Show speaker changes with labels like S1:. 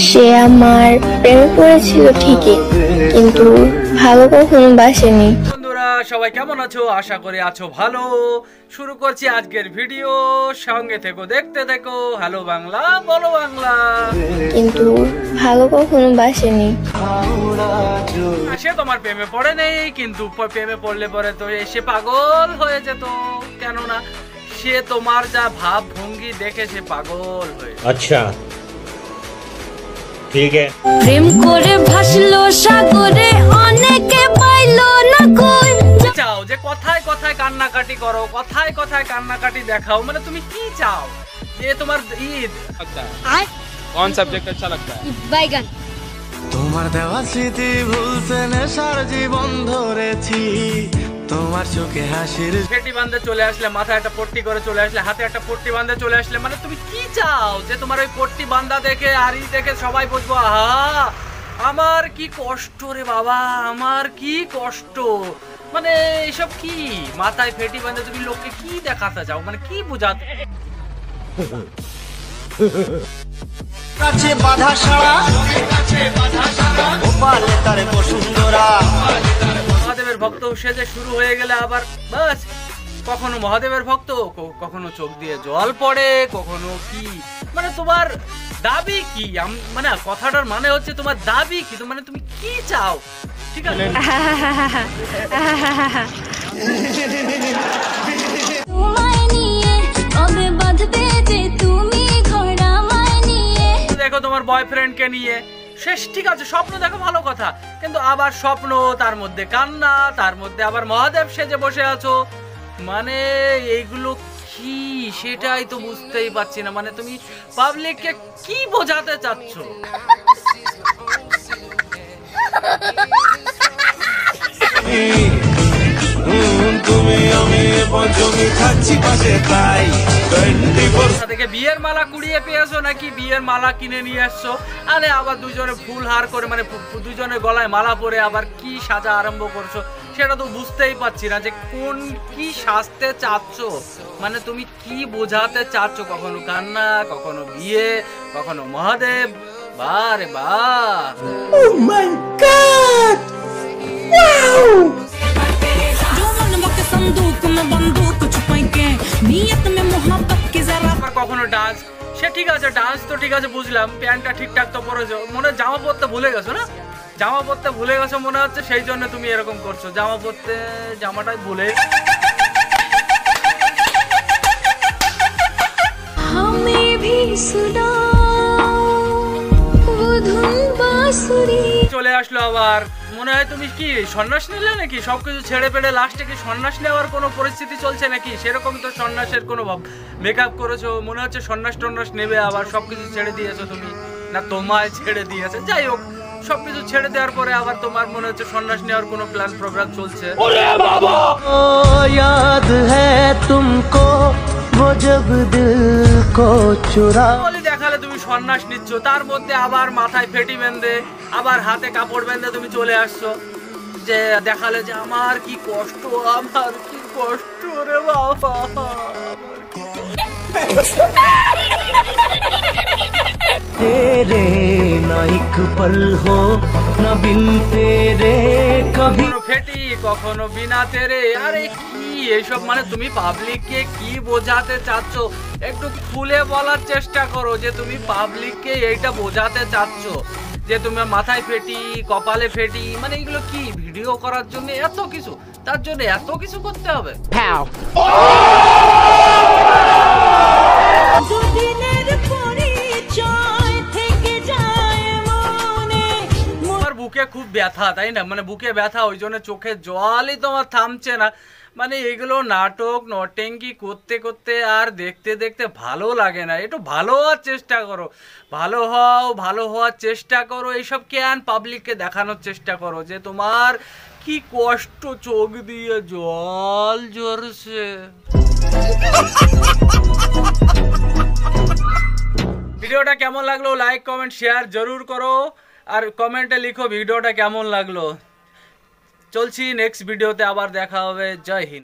S1: সে আমার প্রেমে পড়েছিল ঠিকই, কিন্তু ভালো কখনো বাসেনি।
S2: বন্ধুরা সবাই কেমন আছো? আশা করি আছো ভালো। শুরু করছি আজকের ভিডিও, সঙ্গে থেকো, দেখতে থেকো। হ্যালো বাংলা, বলো বাংলা।
S1: কিন্তু ভালো কখনো বাসেনি।
S2: সে তোমার প্রেমে পড়ে নেই, কিন্তু প্রেমে পড়লে পরে তো সে পাগল হয়ে যেত। কেননা সে তোমার যা ভাব ভঙ্গি দেখে সে পাগল হয়ে।
S3: আচ্ছা ঠিক আছে।
S4: প্রেম করে ভাসলো সাগরে, অনেকে পাইলো না কই।
S2: চাও যে কথায় কথায় কান্নাকাটি করো, কথায় কথায় কান্নাকাটি দেখাও, মানে তুমি কি চাও? যে তোমার ঈদ
S5: कौन सब्जेक्ट अच्छा लगता है?
S4: বাইগান।
S6: তোমার দেওয়া স্মৃতি ভুলতে নেশার জীবন ধরেছি, তোমার চোখে হাসির
S2: ফেটি বাঁধে চলে আসলে, মাথায় একটা পট্টি করে চলে আসলে, হাতে একটা পট্টি বাঁধে চলে আসলে, মানে তুমি কি চাও? যে তোমার ওই পট্টি বাঁধা দেখে আর ই দেখে সবাই বলবো আহা আমার কি কষ্ট রে বাবা, আমার কি কষ্ট। মানে এইসব কি মাথায় ফেটি বাঁধে তুমি লোককে কি দেখাতে চাও, মানে কি বোঝাতে?
S6: কাছে বাধা সারা, গোপালে তারে বসুন্ধরা।
S2: মহাদেবের ভক্ত সেজে শুরু হয়ে গেলে আবার বাস, কখনো মহাদেবের ভক্ত, কখনো চোখ দিয়ে জল পড়ে, কখনো কি, মানে তোমার দাবি কি? মানে কথাটার মানে হচ্ছে তোমার দাবি কি, মানে তুমি কি চাও? ঠিক আছে,
S4: তোমায় নিয়ে কবে বাঁধবে যে তুমি ঘোড়া আমায় নিয়ে।
S2: দেখো তোমার বয়ফ্রেন্ডকে নিয়ে শেষ, ঠিক আছে, স্বপ্ন দেখো, ভালো কথা, কিন্তু আবার স্বপ্ন, তার মধ্যে কান্না, তার মধ্যে আবার মহাদেব সেজে বসে আছো, মানে এইগুলো কি সেটাই তো বুঝতেই পারছি না। মানে তুমি পাবলিককে কি বোঝাতে চাচ্ছ?
S6: তুমি আমি পঞ্চমী খাচ্ছি পাশে, তাই
S2: থেকে বিয়ের মালা কুড়িয়ে পেয়েছো নাকি বিয়ের মালা কিনে নিয়ে আসছো? আরে আবার দুজনে ফুল হার করে, মানে দুজনের গলায় মালা পরে আবার কি সাজা আরম্ভ করছো, সেটা তো বুঝতেই পারছি না যে কোন কি সাজতে চাচ্ছ, মানে তুমি কি বোঝাতে চাচ্ছ? কখনো কান্না, কখনো বিয়ে, কখনো মহাদেব, বারে বা। কখনো ডান্স, সে ঠিক আছে, ডান্স তো ঠিক আছে বুঝলাম, প্যান্টটা ঠিকঠাক তো পরেছো, মনে জামা পরতে ভুলে গেছো না? জামা পরতে ভুলে গেছো মনে হচ্ছে, সেই জন্য তুমি এরকম করছো, জামা পরতে জামাটাই ভুলে।
S4: আমি ভি সুনা ও ধুন বাঁশুরি।
S2: চলে আসলো আবার, মনে হয় তুমি কি সন্ন্যাস নিলে নাকি? সবকিছু ছেড়ে পেড়ে লাস্টে কি সন্ন্যাস নেওয়ার কোনো পরিস্থিতি চলছে নাকি? সেরকম তো সন্ন্যাসের কোনো মেকআপ করেছো, মনে হচ্ছে সন্ন্যাস টন্যাস নেবে, আবার সবকিছু ছেড়ে দিয়েছো তুমি, না তোমায় ছেড়ে দিয়েছে? যাই হোক, সবকিছু ছেড়ে দেওয়ার পরে আবার তোমার মনে হচ্ছে সন্ন্যাস নেওয়ার কোনো প্ল্যান প্রোগ্রাম চলছে।
S6: याद है तुमको वो जब दिल को चुरा।
S2: বলি দেখালে তুমি সন্ন্যাস নিচ্ছ, তার মধ্যে আবার মাথায় ফেটি বেঁধে, আবার হাতে কাপড় বেঁধে তুমি চলে আসছো, যে দেখালে যে আমার কি কষ্ট, আমার কি কষ্ট রে বাবা।
S6: तेरे ना एक पल हो ना बिन तेरे कभी।
S2: কখনো ফেটি, কখনো বিনা তেরে, আরে কি এইসব? মানে তুমি পাবলিককে কি বোঝাতে চাচ্ছ? একটু খুলে বলার চেষ্টা করো যে তুমি পাবলিককে এইটা বোঝাতে চাচ্ছ যে তোমার মাথায় ফেটি, কপালে ফেটি, মানে এগুলো কি ভিডিও করার জন্য এত কিছু, তার জন্য এত কিছু করতে হবে? তোমার বুকে খুব ব্যথা, তাই না? মানে বুকে ব্যথা, ওই জন্য চোখে জলই তোমার থামছে না। মানে এগুলো নাটক নটেঙ্গি করতে করতে আর দেখতে দেখতে ভালো লাগে না। একটু ভালো হওয়ার চেষ্টা করো, ভালো হও, ভালো হওয়ার চেষ্টা করো। এইসব কেন পাবলিককে দেখানোর চেষ্টা করো যে তোমার কি কষ্ট, চোখ দিয়ে জল ঝরছে। ভিডিওটা কেমন লাগলো লাইক কমেন্ট শেয়ার জরুর করো, আর কমেন্টে লিখো ভিডিওটা কেমন লাগলো। চলছি নেক্সট ভিডিওতে, আবার দেখা হবে। জয় হিন্দ।